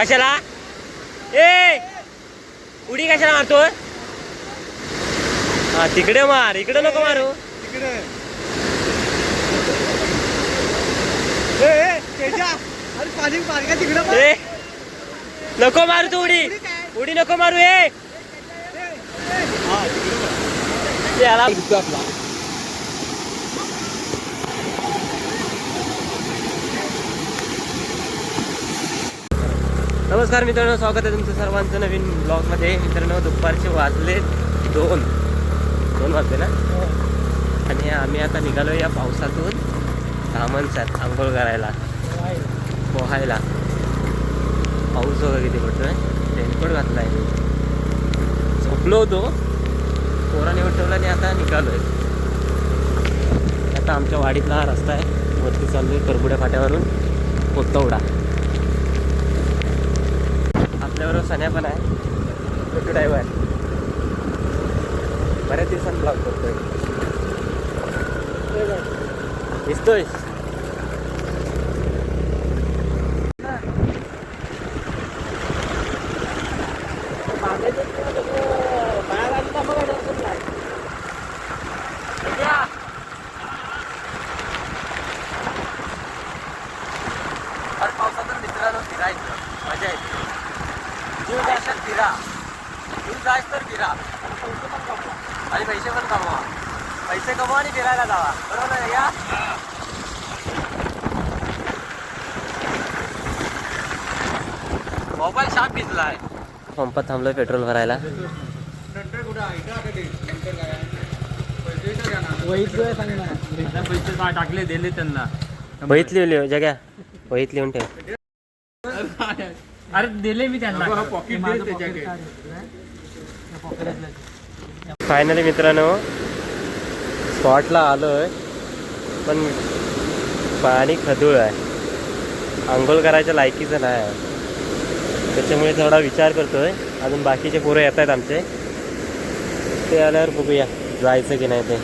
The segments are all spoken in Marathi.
कशाला ए उडी कशाला मारतोय? हा तिकडे मार, इकडे नको मारू. नको मारू तू उडी, उडी नको मारू. याला नमस्कार मित्रांनो, स्वागत आहे तुमचं सर्वांचं नवीन ब्लॉगमध्ये. मित्रांनो दुपारचे वाजले दोन वाजले ना, आणि आम्ही आता निघालो या पावसातून धामणच्यात आंघोळ करायला, पोहायला. पाऊस वगैरे किती पडतोय. रेनकोट घातला आहे मी, झोपलो होतो, पोराने उठवला आणि आता निघालोय. आता आमच्या वाडीतला हा रस्ता आहे, वरती चाललोय करबुड्या फाट्यावरून कोथवडा. आपल्याबरोबर सन्या पण आहे, छोटू ड्रायव्हर. बऱ्याच दिवसांनी ब्लॉग करतोय, दिसतोय. पावसातून मित्रांनो फिरायचं मजा येते. जीव जायचं तर फिरा, जीव जायचं तर फिरा आणि पैसे पण कमवा. पैसे कमवा आणि फिरायला जावा, बरोबर आहे या. मोबाईल शाप भिजलाय. पंपात थांबलोय पेट्रोल भरायला. पैसे टाकले दिले त्यांना. वहीत लिहिली जग्या, वहीत लिहून ठेव. अरे दिले मी त्यांना. फायनली मित्रांनो स्पॉटला आलोय, पण पाणी खदूळ आहे, आंघोळ करायच्या लायकीचं नाही आहे. त्याच्यामुळे थोडा विचार करतोय. अजून बाकीचे पोरं येत आहेत आमचे, ते आल्यावर बघूया जायचं की नाही ते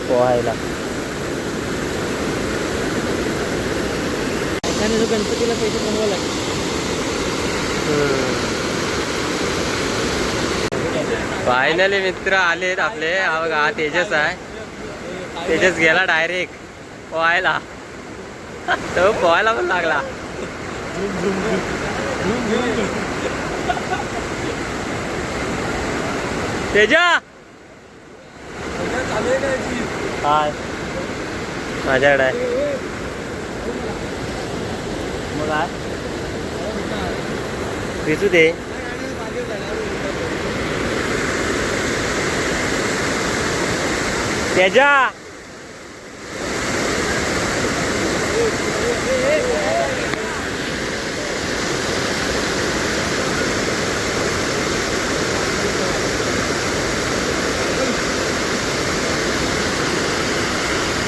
पोहायला. गणपतीला पैसे कमवावं लागेल. फायनली मित्र आलेत आपले. हा बघा, हा तेजस आहे. तेजस गेला डायरेक्ट पोहायला, तो पोहायला पण लागला. तेजा हाय, माझ्याकडे आहे. मग काय विचू दे. तेजा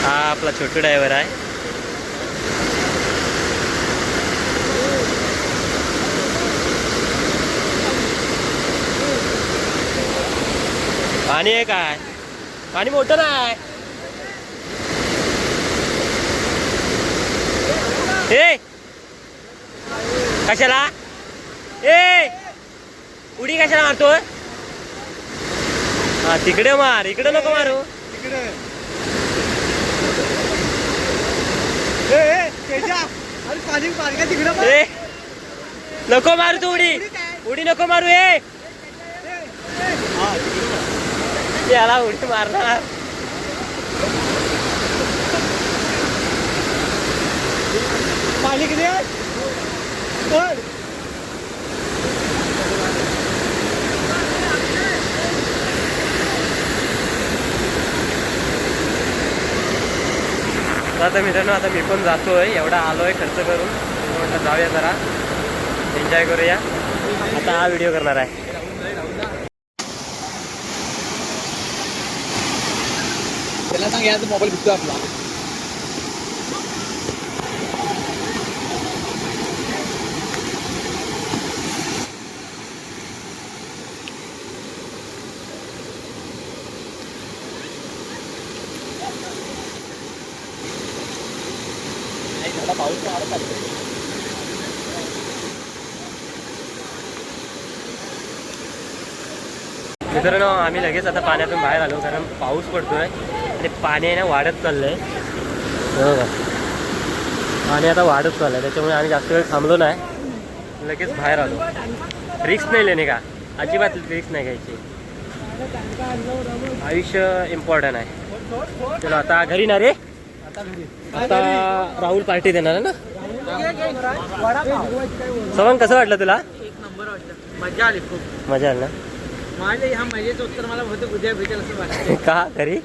हा आपला छोटू ड्रायव्हर आहे. पाणी आहे काय? पाणी मोठं नाही. ए कशाला ए उडी कशाला मारतोय? हा तिकडे मार, इकडे नको मारू. नको मारू तू उडी, उडी नको मारू. याला उडी मारणार. पाणी किती आहे? आता मित्रांनो, आता मी पण जातोय. एवढा आलोय खर्च करून, म्हटलं जाऊया जरा एन्जॉय करूया. आता हा व्हिडिओ करणार आहे. त्याला सांग याचा मोबाईल भिजतो आपला. पाऊस मित्रांनो आम्ही लगेच आता पाण्यातून बाहेर आलो कारण पाऊस पडतोय आणि पाणी आहे ना वाढत चाललंय. हो का, पाणी आता वाढत चाललंय त्याच्यामुळे आम्ही जास्त वेळ थांबलो नाही, लगेच बाहेर आलो. रिस्क नाही लेणे का, अजिबात रिस्क नाही घ्यायची. आयुष्य इम्पॉर्टंट आहे. चलो आता घरी ना रे, आता राहुल पार्टी देणार ना. सवन कसं वाटलं तुला? एक नंबर वाटलं, मजा आली खूप. मजा आली ना. माझ्या ह्या मजेचं उत्तर मला बहुतेक उद्या भेटेल असं वाटतं. का घरी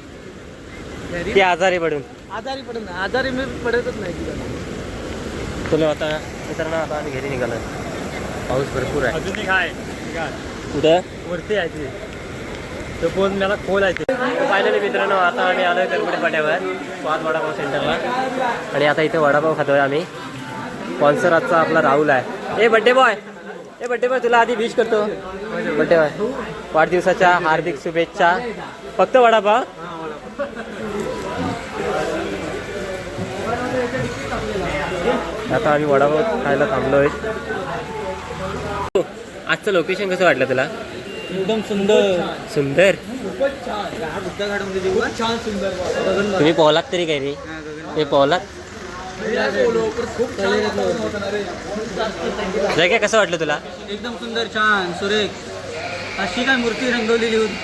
घरी की आजारी पडून? आजारी पडून आजारी मी पडतच नाही तिला. चलो आता मित्रांनो आता आम्ही घरी निघालो. पाऊस भरपूर आहे. अजून काय कुठं वरती आहे तो फोन मला खोल आहे. फायनली मित्रांनो आता आम्ही आलोय करपडे पाट्यावर स्वाद वडापाव सेंटरला आणि आता इथे वडापाव खातोय आम्ही. स्पॉन्सर आजचा आपला राहुल आहे. ए बड्डे बॉय तुला आधी विश करतो. बड्डे बॉय वाढदिवसाच्या हार्दिक शुभेच्छा. फक्त वडापाव. आता आम्ही वडापाव खायला थांबलोय. आजचं लोकेशन कसं वाटलं तुला? एकदम सुंदर सुंदर. खूपच छान सुंदर. तुम्ही पोहलात तरी काय रे? हे पोहलात खूप जय कसं वाटलं तुला? एकदम सुंदर, छान, सुरेख. अशी काय मूर्ती रंगवलेली होती.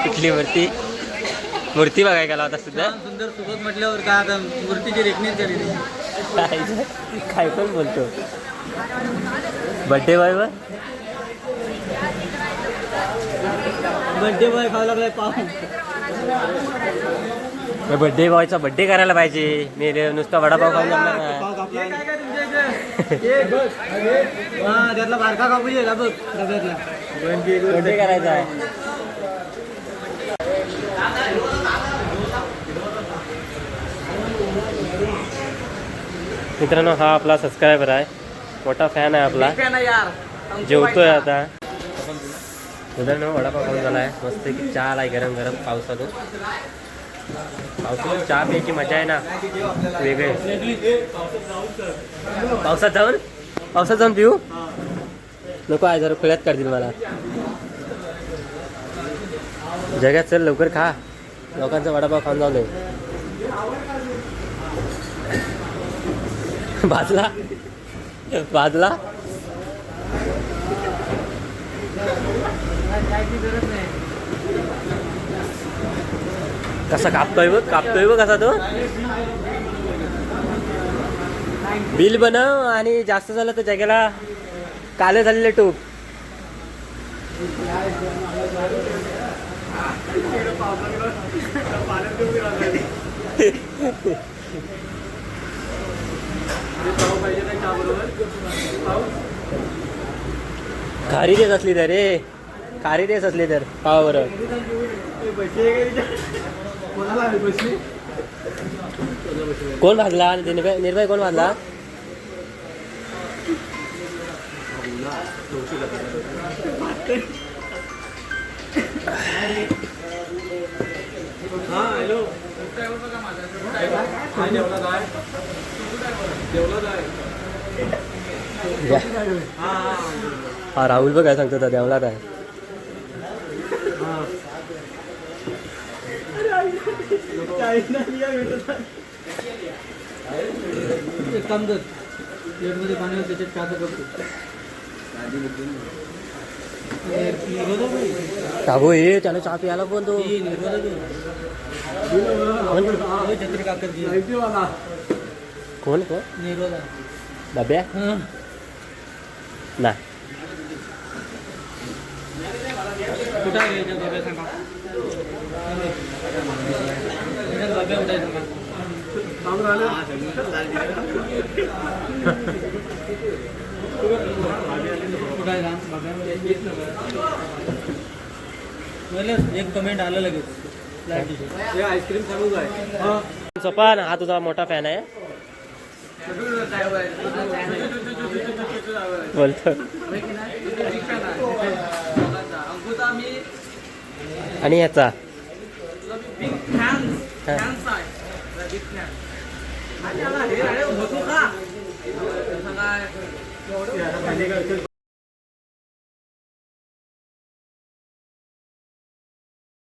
कुठली मूर्ती बघाय गेला होता सुद्धा. सुंदर सुबत म्हटल्यावर काय आता मूर्तीची रेखणीच झालेली. काय पण बोलतो. बड्डे बॉय वर बर्थडे बॉय खावा लागलाय पाव. बड्डे बॉयचा बड्डे करायला पाहिजे. मी नुसता वडापाव खाऊन जमणार नाही. त्यातला बारका कापू ये बघ डब्यातला. बड्डे करायचा आहे. मित्रांनो हा आपला सबस्क्रायबर आहे, मोठा फॅन आहे आपला. जेवतोय आता. मित्रांनो वडापाव खाऊन झाला आहे. मस्त की चहा आलाय गरम गरम पावसातून. पावसातून चहा प्यायची मजा आहे ना वेगळे. पावसात जाऊन पिऊ नको आहे, जरा खुल्यात काढतील मला. जगात चल लवकर खा, लोकांचा वडापाव खाऊन जाऊ दे. भाजला कसा कापतोय बघ कसा तो. बिल बनव आणि जास्त झालं तर जगाला काले झालेले टोप. खारी देत असली तर रे, खारी देत असली तर पाव बरं. कोण भाजला? निर्भय कोण भाजला? हा राहुल बघ काय सांगतो देवला काय. एक काम कर, प्लेटमध्ये पाणी त्याच्यात काय करतो टाकू हे त्याला चहा प्यायला पण तो छत्री काकर कोण डब्या ना कुठं आहे याच्यात डब्या सांगा. याच्यात डब्या कुठे आहे एक कमेंट आलं लगेच. आईस्क्रीम चालू आहे. सोपान हा तुझा मोठा फॅन आहे बोलतो. आणि याचा